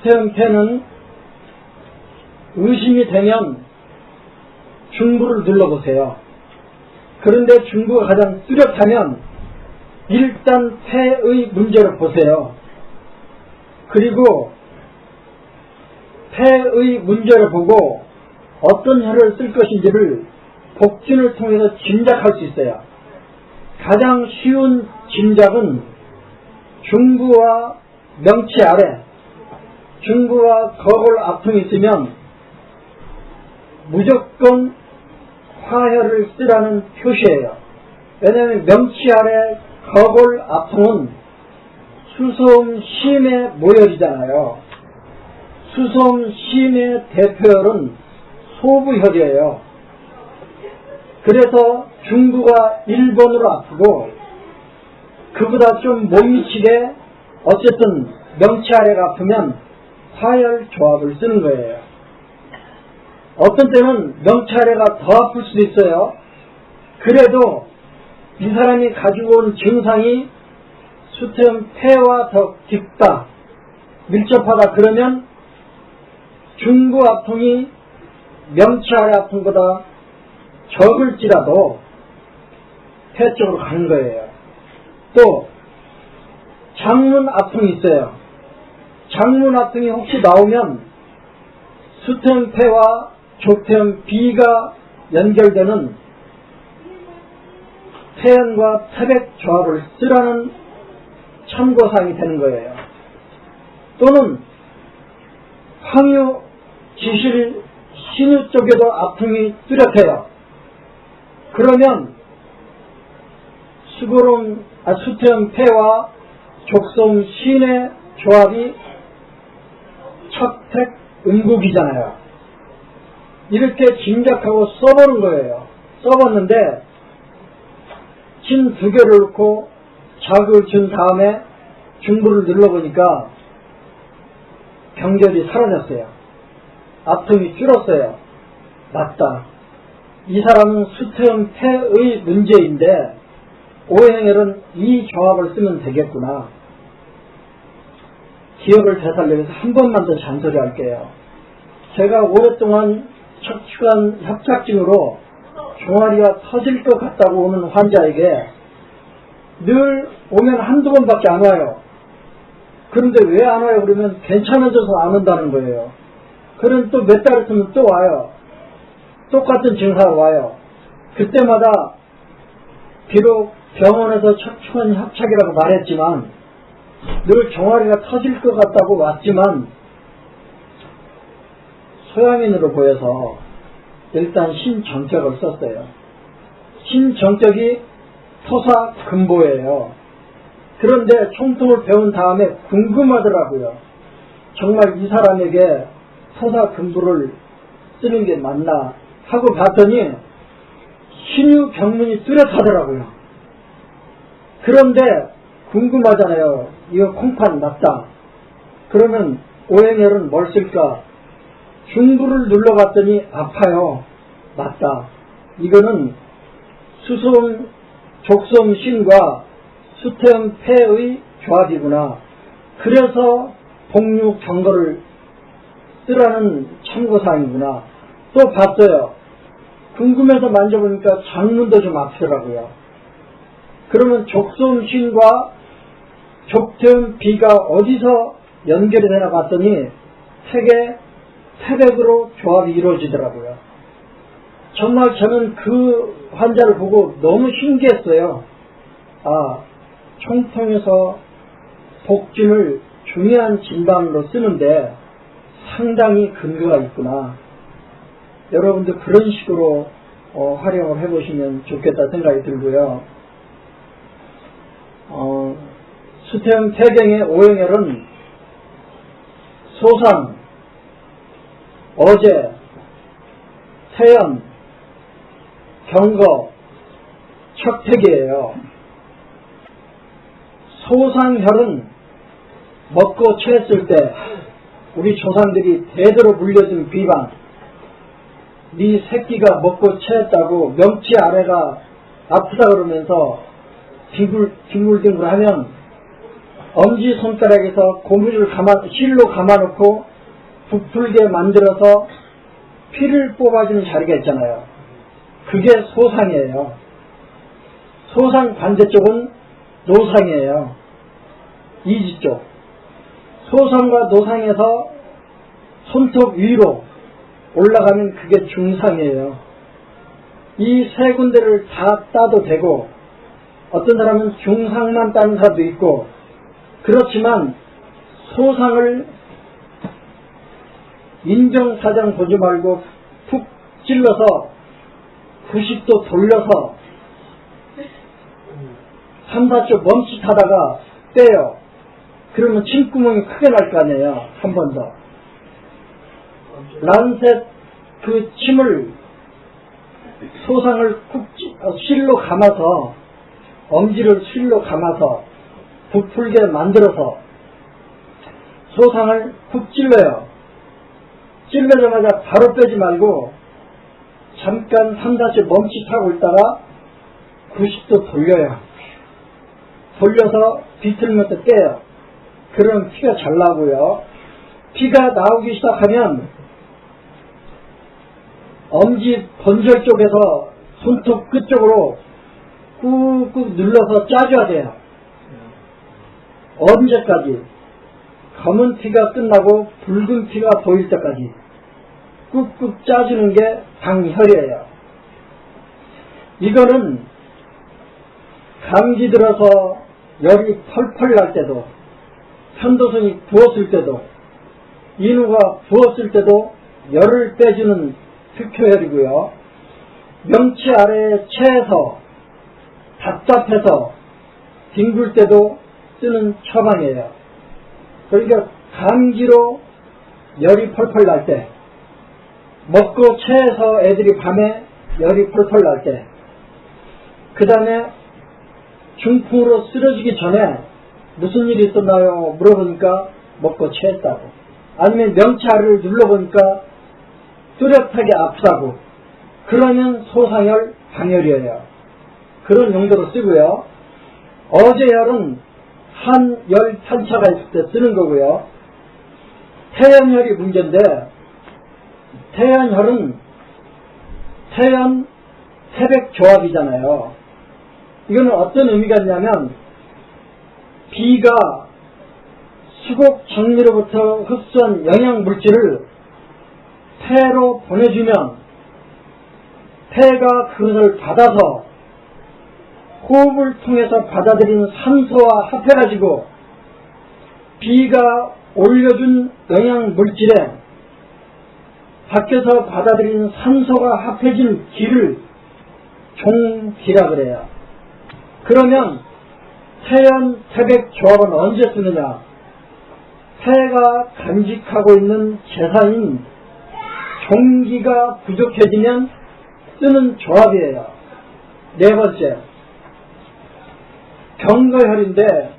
수태형태는 의심이 되면 중부를 눌러보세요. 그런데 중부가 가장 뚜렷하면 일단 폐의 문제를 보세요. 그리고 폐의 문제를 보고 어떤 혀를 쓸 것인지를 복진을 통해서 짐작할 수 있어요. 가장 쉬운 짐작은 중부와 명치 아래, 중부와 거골 앞통이 있으면 무조건 화혈을 쓰라는 표시예요. 왜냐하면 명치 아래 거골 앞통은 수소음 심의 모혈이잖아요. 수소음 심의 대표혈은 소부혈이에요. 그래서 중부가 1번으로 아프고 그보다 좀 못 미치게 어쨌든 명치 아래가 아프면 화혈 조합을 쓰는 거예요. 어떤 때는 명치 아래가 더 아플 수도 있어요. 그래도 이 사람이 가지고 온 증상이 수태형 폐와 더 깊다, 밀접하다 그러면 중부 아픔이 명치 아래 아픔보다 적을지라도 폐 쪽으로 가는 거예요. 또 장문 아픔이 있어요. 장문 아픔이 혹시 나오면 수태형 폐와 족태형 B가 연결되는 폐연과 태백 조합을 쓰라는 참고사항이 되는 거예요. 또는 황유, 지실, 신유 쪽에도 아픔이 뚜렷해요. 그러면 수태형 폐와 족소음 신의 조합이 척택 음국이잖아요. 이렇게 짐작하고 써보는 거예요. 써봤는데 침 2개를 넣고 자극을 준 다음에 중부를 눌러보니까 병결이 사라졌어요. 아픔이 줄었어요. 맞다. 이 사람은 수태형 폐의 문제인데 오행혈은 이 조합을 쓰면 되겠구나. 기억을 되살리기 위해서 한 번만 더 잔소리 할게요. 제가 오랫동안 척추관 협착증으로 종아리가 터질 것 같다고 오는 환자에게 늘 오면 한두 번밖에 안 와요. 그런데 왜 안 와요? 그러면 괜찮아져서 안 온다는 거예요. 그럼 또 몇 달 있으면 또 와요. 똑같은 증상으로 와요. 그때마다 비록 병원에서 척추관 협착이라고 말했지만 늘 종아리가 터질 것 같다고 왔지만 소양인으로 보여서 일단 신정적을 썼어요. 신정적이 토사금보예요. 그런데 총통을 배운 다음에 궁금하더라고요. 정말 이 사람에게 토사금보를 쓰는 게 맞나 하고 봤더니 신유 병문이 뚜렷하더라고요. 그런데 궁금하잖아요. 이거 콩팥 맞다. 그러면 오행혈은 뭘 쓸까? 중부를 눌러봤더니 아파요. 맞다. 이거는 수소음, 족소음 신과 수태형 폐의 조합이구나. 그래서 복류 경거를 쓰라는 참고사항이구나. 또 봤어요. 궁금해서 만져보니까 장문도 좀 아프더라고요. 그러면 족소음 신과 족태형 B가 어디서 연결이 되나 봤더니 태백으로 조합이 이루어지더라고요. 정말 저는 그 환자를 보고 너무 신기했어요. 아, 총통에서 복진을 중요한 진단으로 쓰는데 상당히 근거가 있구나. 여러분들 그런 식으로 활용을 해보시면 좋겠다 생각이 들고요. 수태형 태경의 오행혈은 소상, 어제, 태연, 경거, 척택이에요. 소상혈은 먹고 체했을 때 우리 조상들이 대대로 물려준 비방, 네 새끼가 먹고 체했다고 명치 아래가 아프다 그러면서 뒹굴뒹굴 하면 엄지손가락에서 고무줄 실로 감아놓고 부풀게 만들어서 피를 뽑아주는 자리가 있잖아요. 그게 소상이에요. 소상 반대쪽은 노상이에요. 이지 쪽. 소상과 노상에서 손톱 위로 올라가면 그게 중상이에요. 이 세 군데를 다 따도 되고, 어떤 사람은 중상만 따는 사람도 있고, 그렇지만 소상을 인정사정 보지 말고 푹 찔러서 90도 돌려서 3, 4초 멈칫하다가 빼요. 그러면 침구멍이 크게 날 거 아니에요. 한 번 더. 란셋 그 침을 소상을 쿡 실로 감아서, 엄지를 실로 감아서 부풀게 만들어서 소상을 푹 찔러요. 찔러자마자 바로 빼지 말고 잠깐 3, 4초 멈칫하고 있다가 90도 돌려요. 돌려서 비틀면서 떼요. 그러면 피가 잘 나오고요. 피가 나오기 시작하면 엄지 번절 쪽에서 손톱 끝쪽으로 꾹꾹 눌러서 짜줘야 돼요. 언제까지? 검은 피가 끝나고 붉은 피가 보일 때까지 꾹꾹 짜주는 게 방혈이에요. 이거는 감기 들어서 열이 펄펄 날 때도, 편도선이 부었을 때도, 인후가 부었을 때도 열을 빼주는 특효혈이고요. 명치 아래에 체해서 답답해서 뒹굴 때도 쓰는 처방이에요. 그러니까 감기로 열이 펄펄 날 때, 먹고 체해서 애들이 밤에 열이 펄펄 날 때, 그 다음에 중풍으로 쓰러지기 전에 무슨 일이 있었나요? 물어보니까 먹고 체했다고. 아니면 명치 아래를 눌러보니까 뚜렷하게 아프다고. 그러면 소상열, 방열이에요. 그런 용도로 쓰고요. 어제열은 한열 탄차가 있을 때 쓰는 거고요. 태연혈이 문제인데, 태연혈은 태연 태백 조합이잖아요. 이거는 어떤 의미가 있냐면, 비가 수곡 정리로부터 흡수한 영양 물질을 폐로 보내주면 폐가 그것을 받아서 호흡을 통해서 받아들이는 산소와 합해가지고 비가 올려준 영양 물질에 밖에서 받아들이는 산소가 합해진 기를 종기라 그래요. 그러면 태연, 태백 조합은 언제 쓰느냐? 폐가 간직하고 있는 재산인 종기가 부족해지면 쓰는 조합이에요. 네 번째, 경거혈인데,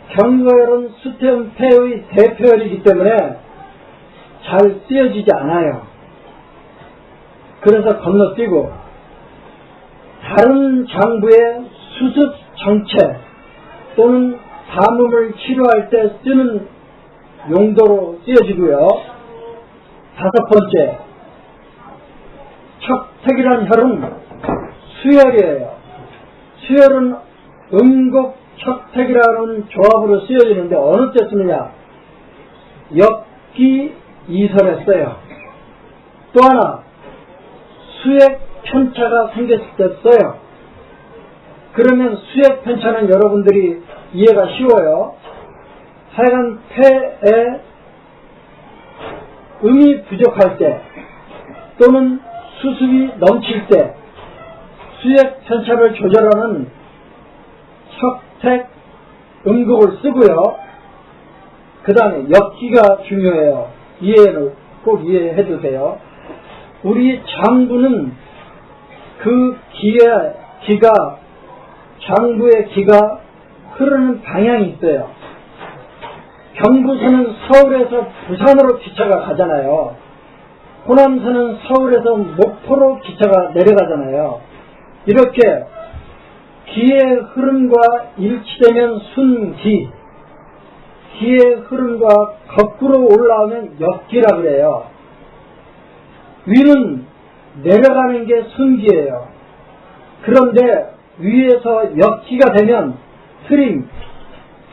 경거혈은 수태음 폐의 대표혈이기 때문에 잘 쓰여지지 않아요. 그래서 건너뛰고, 다른 장부의 수습 정체 또는 담음을 치료할 때 쓰는 용도로 쓰여지고요. 다섯 번째, 척택이라는 혈은 수혈이에요. 수혈은 음곡 척택이라는 조합으로 쓰여지는데 어느 때 쓰느냐? 엽기 이설에 써요. 또 하나, 수액 편차가 생겼을 때 써요. 그러면 수액 편차는 여러분들이 이해가 쉬워요. 하여간 폐에 음이 부족할 때 또는 수습이 넘칠 때 수액 편차를 조절하는 척택 음곡을 쓰고요. 그 다음에 엽기가 중요해요. 이해를 꼭 이해해 주세요. 우리 장부는 그 장부의 기가 흐르는 방향이 있어요. 경부선은 서울에서 부산으로 기차가 가잖아요. 호남선은 서울에서 목포로 기차가 내려가잖아요. 이렇게 기의 흐름과 일치되면 순기, 기의 흐름과 거꾸로 올라오면 역기라 그래요. 위는 내려가는 게 순기예요. 그런데 위에서 역기가 되면 흐림,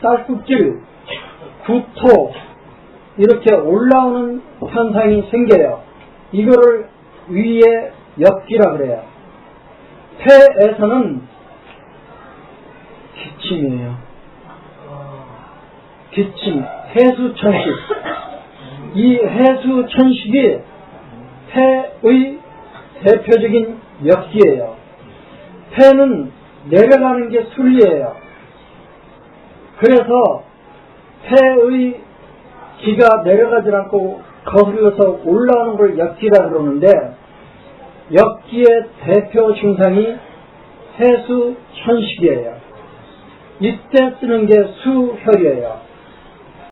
쌀국질, 구토 이렇게 올라오는 현상이 생겨요. 이거를 위의 역기라 그래요. 폐에서는 기침이에요. 기침, 해수천식. 이 해수천식이 폐의 대표적인 역기예요. 폐는 내려가는 게 순리예요. 그래서 폐의 기가 내려가지 않고 거슬려서 올라오는 걸 역기라 그러는데, 역기의 대표 증상이 해수천식이에요. 이때 쓰는 게 수혈이에요.